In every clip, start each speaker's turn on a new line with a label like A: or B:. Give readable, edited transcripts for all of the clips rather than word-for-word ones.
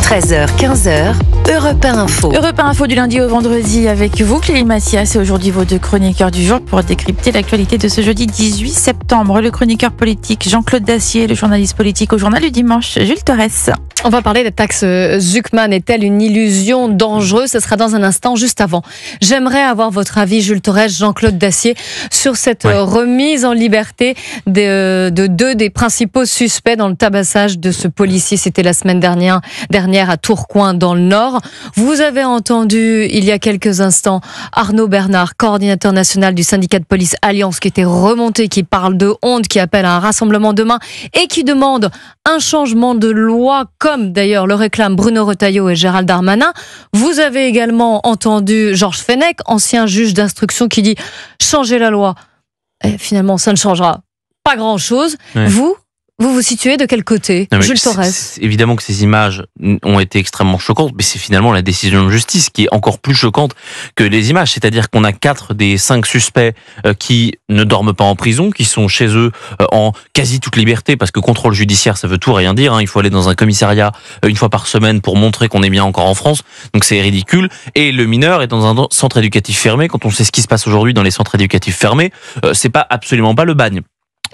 A: 13h, 15h, Europe 1 Info.
B: Europe 1 Info du lundi au vendredi avec vous, Clélie Massias, et aujourd'hui vos deux chroniqueurs du jour pour décrypter l'actualité de ce jeudi 18 septembre. Le chroniqueur politique Jean-Claude Dacier, le journaliste politique au journal du dimanche, Jules Torres.
C: On va parler de la taxe Zuckman. Est-elle une illusion dangereuse? Ce sera dans un instant, juste avant. J'aimerais avoir votre avis, Jules Torres, Jean-Claude Dacier, sur cette remise en liberté de deux des principaux suspects dans le tabassage de ce policier. C'était la semaine dernière à Tourcoing, dans le Nord. Vous avez entendu, il y a quelques instants, Arnaud Bernard, coordinateur national du syndicat de police Alliance, qui était remonté, qui parle de honte, qui appelle à un rassemblement demain et qui demande un changement de loi, comme d'ailleurs le réclament Bruno Retailleau et Gérald Darmanin. Vous avez également entendu Georges Fenech, ancien juge d'instruction, qui dit « changer la loi ». Et finalement, ça ne changera pas grand-chose. Ouais. Vous situez de quel côté, Jules Torres?
D: Évidemment que ces images ont été extrêmement choquantes, mais c'est finalement la décision de justice qui est encore plus choquante que les images. C'est-à-dire qu'on a 4 des 5 suspects qui ne dorment pas en prison, qui sont chez eux en quasi toute liberté, parce que contrôle judiciaire, ça veut tout rien dire. Il faut aller dans un commissariat une fois par semaine pour montrer qu'on est bien encore en France. Donc c'est ridicule. Et le mineur est dans un centre éducatif fermé. Quand on sait ce qui se passe aujourd'hui dans les centres éducatifs fermés, c'est absolument pas le bagne.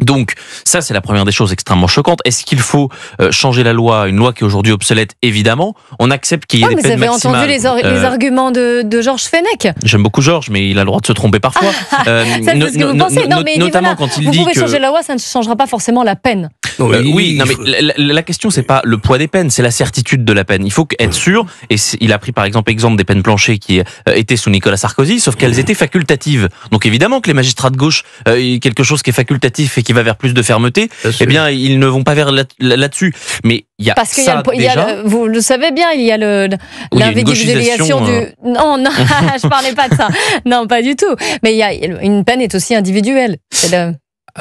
D: Donc ça, c'est la première des choses extrêmement choquantes. Est-ce qu'il faut changer la loi, une loi qui est aujourd'hui obsolète? Évidemment. On accepte qu'il y ait des peines maximales.
C: Vous avez entendu les arguments de Georges Fenech?
D: J'aime beaucoup Georges, mais il a le droit de se tromper parfois.
C: Ça, c'est ce que vous pensez. Non, mais
D: notamment quand il dit
C: vous pouvez changer la loi, ça ne changera pas forcément la peine.
D: Oui, non, mais la question, c'est pas le poids des peines, c'est la certitude de la peine. Il faut être sûr, et il a pris par exemple des peines planchées qui étaient sous Nicolas Sarkozy, sauf qu'elles étaient facultatives. Donc évidemment que les magistrats de gauche, quelque chose qui est facultatif et qui va vers plus de fermeté, eh bien ils ne vont pas vers là-dessus. Mais il y a
C: parce qu'il
D: ça déjà.
C: Vous le savez bien, il y a l'individualisation du. Non, je parlais pas de ça. Non, pas du tout. Mais il y a une peine est aussi individuelle. C'est le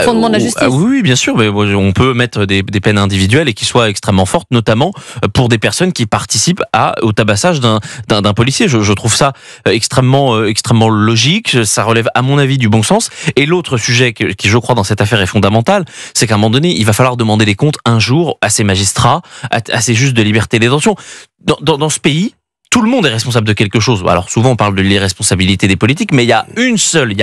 C: fondement de la justice.
D: Oui, bien sûr, mais on peut mettre des peines individuelles et qui soient extrêmement fortes, notamment pour des personnes qui participent au tabassage d'un policier. Je trouve ça extrêmement logique. Ça relève, à mon avis, du bon sens. Et l'autre sujet qui, je crois, dans cette affaire est fondamental, c'est qu'à un moment donné, il va falloir demander des comptes un jour à ces magistrats, à ces juges de liberté et de détention. Dans ce pays, tout le monde est responsable de quelque chose. Alors souvent on parle de l'irresponsabilité des politiques, mais il y a une seule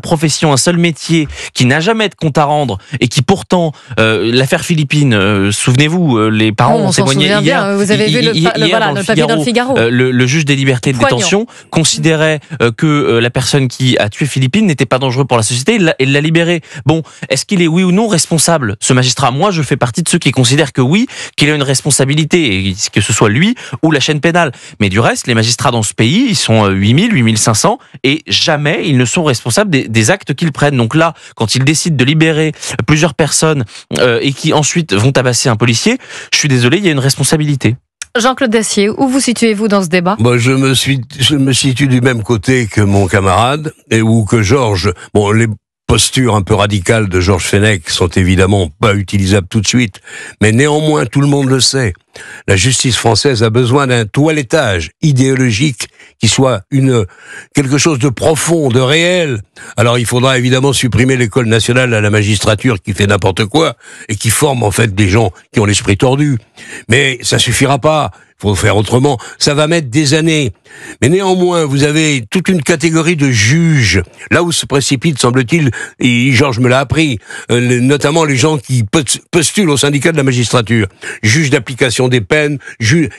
D: profession, un seul métier qui n'a jamais de compte à rendre et qui pourtant, l'affaire Philippines, souvenez-vous, les parents ont témoigné hier.
C: Bien. Vous avez vu le papier dans le Figaro.
D: Le juge des libertés et de détention considérait que la personne qui a tué Philippines n'était pas dangereuse pour la société et l'a libéré. Bon, est-ce qu'il est oui ou non responsable, ce magistrat? Moi, je fais partie de ceux qui considèrent que oui, qu'il a une responsabilité, et que ce soit lui ou la chaîne pénale. Mais du reste, les magistrats dans ce pays, ils sont 8000, 8500 et jamais ils ne sont responsables des actes qu'ils prennent. Donc là, quand ils décident de libérer plusieurs personnes et qui ensuite vont tabasser un policier, je suis désolé, il y a une responsabilité.
C: Jean-Claude Dacier, où vous situez-vous dans ce débat?
E: Je me situe du même côté que mon camarade, et où que Georges. Les postures un peu radicales de Georges Fenech sont évidemment pas utilisables tout de suite, mais néanmoins tout le monde le sait. La justice française a besoin d'un toilettage idéologique qui soit quelque chose de profond, de réel. Alors il faudra évidemment supprimer l'école nationale à la magistrature qui fait n'importe quoi et qui forme en fait des gens qui ont l'esprit tordu. Mais ça suffira pas. Il faut faire autrement. Ça va mettre des années. Mais néanmoins, vous avez toute une catégorie de juges. Là où se précipite, semble-t-il, et Georges me l'a appris, notamment les gens qui postulent au syndicat de la magistrature. Juges d'application des peines,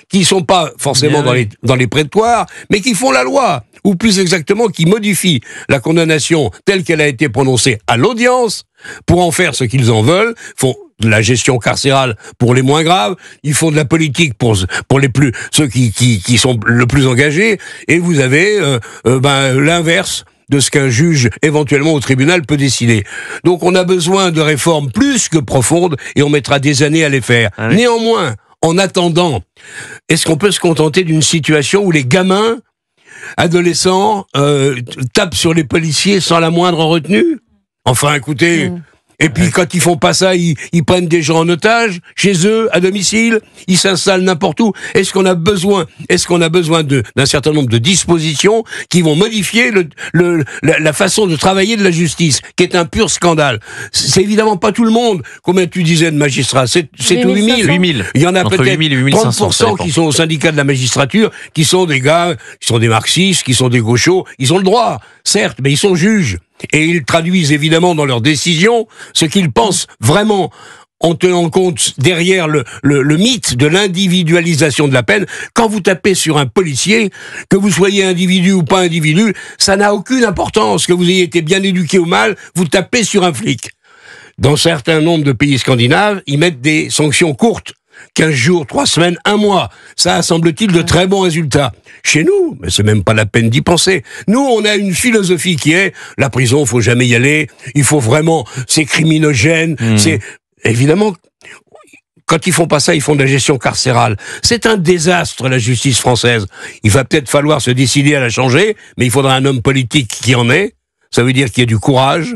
E: qui sont pas forcément dans les prétoires, mais qui font la loi. Ou plus exactement, qui modifient la condamnation telle qu'elle a été prononcée à l'audience pour en faire ce qu'ils en veulent, font de la gestion carcérale pour les moins graves, ils font de la politique pour ceux qui sont le plus engagés, et vous avez l'inverse de ce qu'un juge éventuellement au tribunal peut décider. Donc on a besoin de réformes plus que profondes et on mettra des années à les faire. Oui. Néanmoins, en attendant, est-ce qu'on peut se contenter d'une situation où les gamins adolescents tapent sur les policiers sans la moindre retenue? Enfin, écoutez, Et puis quand ils font pas ça, ils prennent des gens en otage, chez eux, à domicile, ils s'installent n'importe où. Est-ce qu'on a besoin d'un certain nombre de dispositions qui vont modifier la façon de travailler de la justice, qui est un pur scandale? C'est évidemment pas tout le monde. Combien tu disais de magistrats? C'est tout 8000. Il y en a
D: Entre
E: peut-être
D: 8000 et 8500,
E: 30% qui sont au syndicat de la magistrature, qui sont des gars, qui sont des marxistes, qui sont des gauchos. Ils ont le droit, certes, mais ils sont juges. Et ils traduisent évidemment dans leurs décisions ce qu'ils pensent vraiment, en tenant compte derrière le mythe de l'individualisation de la peine. Quand vous tapez sur un policier, que vous soyez individu ou pas individu, ça n'a aucune importance. Que vous ayez été bien éduqué ou mal, vous tapez sur un flic. Dans certains nombres de pays scandinaves, ils mettent des sanctions courtes. 15 jours, 3 semaines, 1 mois. Ça a, semble-t-il, de très bons résultats. Chez nous, mais c'est même pas la peine d'y penser. Nous, on a une philosophie qui est, la prison, faut jamais y aller, il faut vraiment, c'est criminogène, c'est, évidemment, quand ils font pas ça, ils font de la gestion carcérale. C'est un désastre, la justice française. Il va peut-être falloir se décider à la changer, mais il faudra un homme politique qui en est. Ça veut dire qu'il y ait du courage,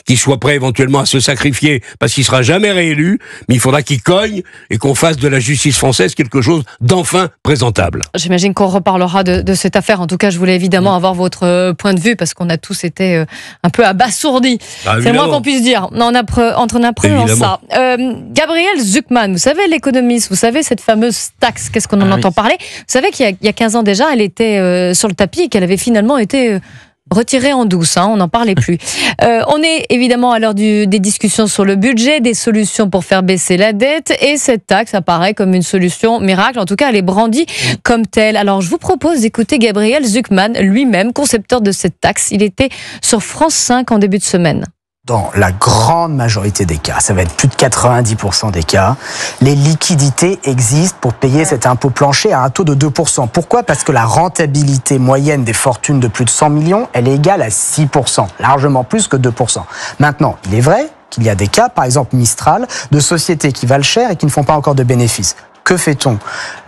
E: qu'il soit prêt éventuellement à se sacrifier parce qu'il sera jamais réélu, mais il faudra qu'il cogne et qu'on fasse de la justice française quelque chose d'enfin présentable.
C: J'imagine qu'on reparlera de cette affaire. En tout cas, je voulais évidemment avoir votre point de vue parce qu'on a tous été un peu abasourdis. C'est le moins qu'on puisse dire. En apprenant ça. Gabriel Zucman, vous savez, l'économiste, vous savez cette fameuse taxe, qu'est-ce qu'on en entend parler? Vous savez qu'il y a 15 ans déjà, elle était sur le tapis et qu'elle avait finalement été retiré en douce, on n'en parlait plus. On est évidemment à l'heure des discussions sur le budget, des solutions pour faire baisser la dette, et cette taxe apparaît comme une solution miracle. En tout cas, elle est brandie comme telle. Alors, je vous propose d'écouter Gabriel Zucman, lui-même, concepteur de cette taxe. Il était sur France 5 en début de semaine.
F: Dans la grande majorité des cas, ça va être plus de 90% des cas, les liquidités existent pour payer cet impôt plancher à un taux de 2%. Pourquoi ? Parce que la rentabilité moyenne des fortunes de plus de 100 millions, elle est égale à 6%, largement plus que 2%. Maintenant, il est vrai qu'il y a des cas, par exemple Mistral, de sociétés qui valent cher et qui ne font pas encore de bénéfices. Que fait-on ?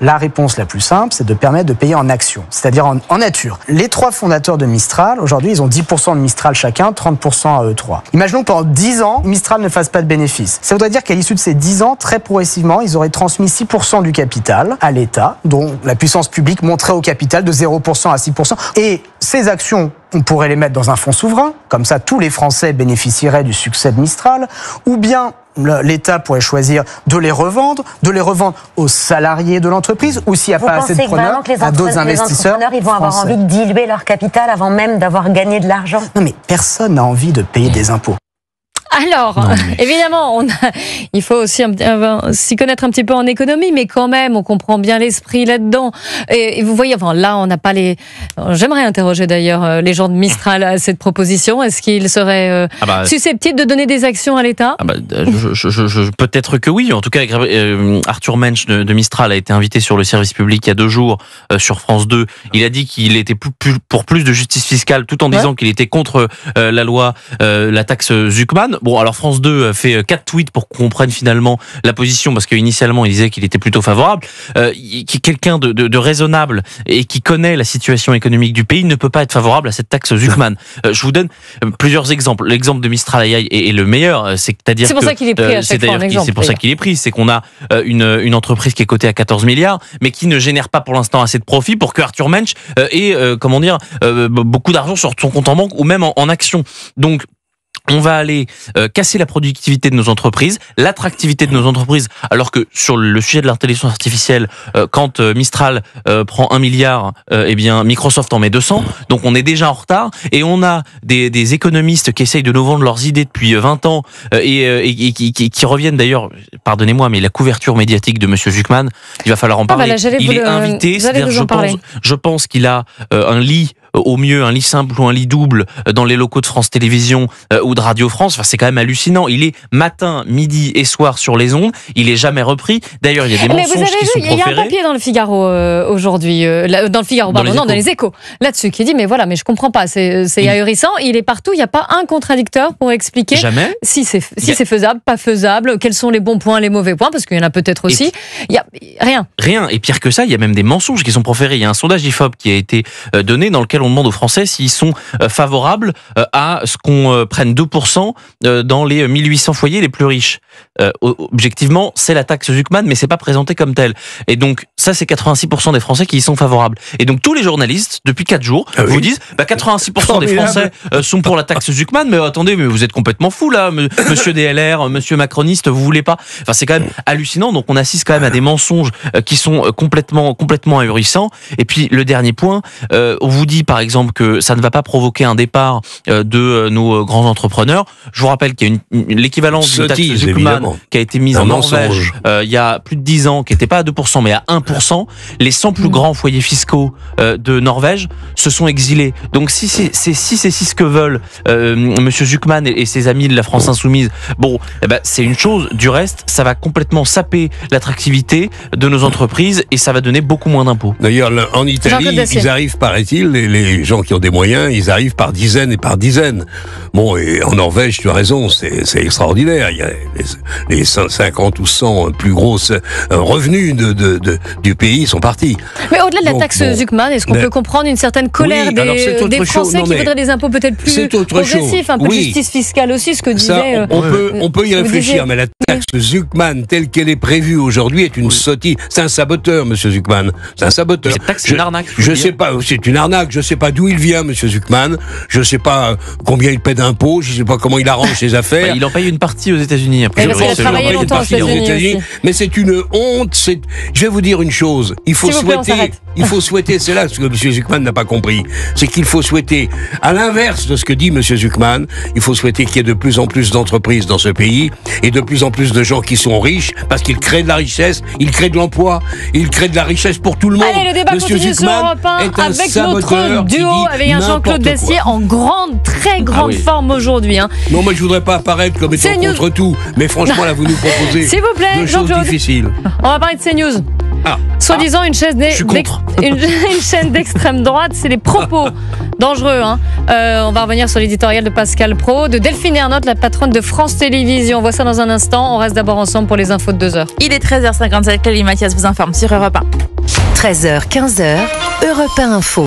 F: La réponse la plus simple, c'est de permettre de payer en actions, c'est-à-dire en nature. Les 3 fondateurs de Mistral, aujourd'hui, ils ont 10% de Mistral chacun, 30% à eux 3. Imaginons que pendant 10 ans, Mistral ne fasse pas de bénéfices. Ça voudrait dire qu'à l'issue de ces 10 ans, très progressivement, ils auraient transmis 6% du capital à l'État, dont la puissance publique monterait au capital de 0% à 6%. Et ces actions, on pourrait les mettre dans un fonds souverain, comme ça tous les Français bénéficieraient du succès de Mistral, ou bien l'État pourrait choisir de les revendre aux salariés de l'entreprise, ou s'il n'y a pas assez de preneurs, à d'autres investisseurs.
G: Ils vont avoir envie de diluer leur capital avant même d'avoir gagné de l'argent.
F: Non, mais personne n'a envie de payer des impôts.
C: Alors, évidemment, il faut aussi s'y connaître un petit peu en économie, mais quand même, on comprend bien l'esprit là-dedans. Et vous voyez, là, on n'a pas les... J'aimerais interroger d'ailleurs les gens de Mistral à cette proposition. Est-ce qu'ils seraient susceptibles de donner des actions à l'État ?
D: Peut-être que oui. En tout cas, Arthur Mensch de Mistral a été invité sur le service public il y a 2 jours sur France 2. Il a dit qu'il était pour plus de justice fiscale, tout en disant qu'il était contre la loi, la taxe Zucman. Bon, alors France 2 fait 4 tweets pour qu'on comprenne finalement la position, parce qu'initialement il disait qu'il était plutôt favorable. Quelqu'un de raisonnable et qui connaît la situation économique du pays ne peut pas être favorable à cette taxe Zucman. Je vous donne plusieurs exemples. L'exemple de Mistral AI est le meilleur, c'est-à-dire
C: c'est pour ça qu'il est pris à chaque fois en exemple.
D: C'est pour ça qu'il est pris, c'est qu'on a une entreprise qui est cotée à 14 milliards, mais qui ne génère pas pour l'instant assez de profit pour que Arthur Mensch ait beaucoup d'argent sur son compte en banque ou même en actions. Donc on va aller casser la productivité de nos entreprises, l'attractivité de nos entreprises, alors que sur le sujet de l'intelligence artificielle, quand Mistral prend 1 milliard, eh bien Microsoft en met 200, donc on est déjà en retard, et on a des économistes qui essayent de nous vendre leurs idées depuis 20 ans, et qui reviennent d'ailleurs, pardonnez-moi, mais la couverture médiatique de Monsieur Zucman, il va falloir en parler. Il est invité, c'est-à-dire je pense qu'il a un lit, au mieux un lit simple ou un lit double dans les locaux de France Télévisions ou de Radio France. Enfin, c'est quand même hallucinant. Il est matin, midi et soir sur les ondes. Il est jamais repris. D'ailleurs, il y a des mensonges qui sont proférés.
C: Il y a un papier dans le Figaro aujourd'hui, dans le Figaro, dans les Échos, là-dessus, qui dit mais je comprends pas. C'est ahurissant. Il est partout. Il n'y a pas un contradicteur pour expliquer si c'est faisable, pas faisable, quels sont les bons points, les mauvais points, parce qu'il y en a peut-être aussi. Il y a rien.
D: Et pire que ça, il y a même des mensonges qui sont proférés. Il y a un sondage IFOP qui a été donné dans lequel on demande aux Français s'ils sont favorables à ce qu'on prenne 2% dans les 1800 foyers les plus riches. Objectivement, c'est la taxe Zuckman, mais c'est pas présenté comme tel. Et donc, ça, c'est 86% des Français qui y sont favorables. Et donc, tous les journalistes, depuis 4 jours, vous disent, 86% des Français sont pour la taxe Zuckman, mais attendez, mais vous êtes complètement fou, là, monsieur DLR, monsieur macroniste, vous voulez pas. Enfin, c'est quand même hallucinant. Donc, on assiste quand même à des mensonges qui sont complètement ahurissants. Et puis, le dernier point, on vous dit, par exemple, que ça ne va pas provoquer un départ de nos grands entrepreneurs. Je vous rappelle qu'il y a l'équivalent d'une taxe Zuckman qui a été mise en Norvège il y a plus de 10 ans, qui n'était pas à 2%, mais à 1%. Les 100 plus grands foyers fiscaux de Norvège se sont exilés. Donc, si c'est ce que veulent monsieur Zuckman et ses amis de la France Insoumise, bon, c'est une chose. Du reste, ça va complètement saper l'attractivité de nos entreprises et ça va donner beaucoup moins d'impôts.
E: D'ailleurs, en Italie, ils arrivent, paraît-il, les gens qui ont des moyens, ils arrivent par dizaines et par dizaines. Bon, et en Norvège, tu as raison, c'est extraordinaire. Il y a les 50 ou 100 plus grosses revenus du pays sont partis.
C: Mais au-delà de la taxe Zuckman, est-ce qu'on peut comprendre une certaine colère des Français qui voudraient des impôts peut-être plus progressifs, un peu de justice fiscale aussi, ce que disait...
E: On peut y réfléchir, mais la taxe Zuckman, telle qu'elle est prévue aujourd'hui, est une sottise. C'est un saboteur, monsieur Zuckman. C'est un saboteur.
D: Cette taxe, c'est une arnaque.
E: Je sais pas, c'est une arnaque. Je sais pas d'où il vient, monsieur Zuckman. Je sais pas combien il paie d'impôts. Je sais pas comment il arrange ses affaires.
D: Il en paye une partie aux États-Unis.
C: Après, il a travaillé longtemps aux États-Unis.
E: Mais c'est une honte. Je vais vous dire une chose. Il faut souhaiter, c'est là ce que M. Zuckman n'a pas compris, c'est qu'il faut souhaiter, à l'inverse de ce que dit M. Zuckman, il faut souhaiter qu'il y ait de plus en plus d'entreprises dans ce pays et de plus en plus de gens qui sont riches parce qu'ils créent de la richesse, ils créent de l'emploi, ils créent de la richesse pour tout le monde.
C: Allez, le débat continue sur Europe 1 avec notre duo, avec un Jean-Claude Dacier en très grande forme aujourd'hui.
E: Non, moi je voudrais pas apparaître comme étant contre tout, mais franchement là vous nous proposez
C: s'il vous plaît,
E: deux choses difficiles.
C: On va parler de CNews. Soi-disant une chaîne d'extrême droite, c'est les propos dangereux. On va revenir sur l'éditorial de Pascal Praud, de Delphine Ernotte, la patronne de France Télévisions. On voit ça dans un instant. On reste d'abord ensemble pour les infos de 2h.
B: Il est 13h57, Clélie Mathias vous informe sur Europe 1.
A: 13h, 15h, Europe 1 Info.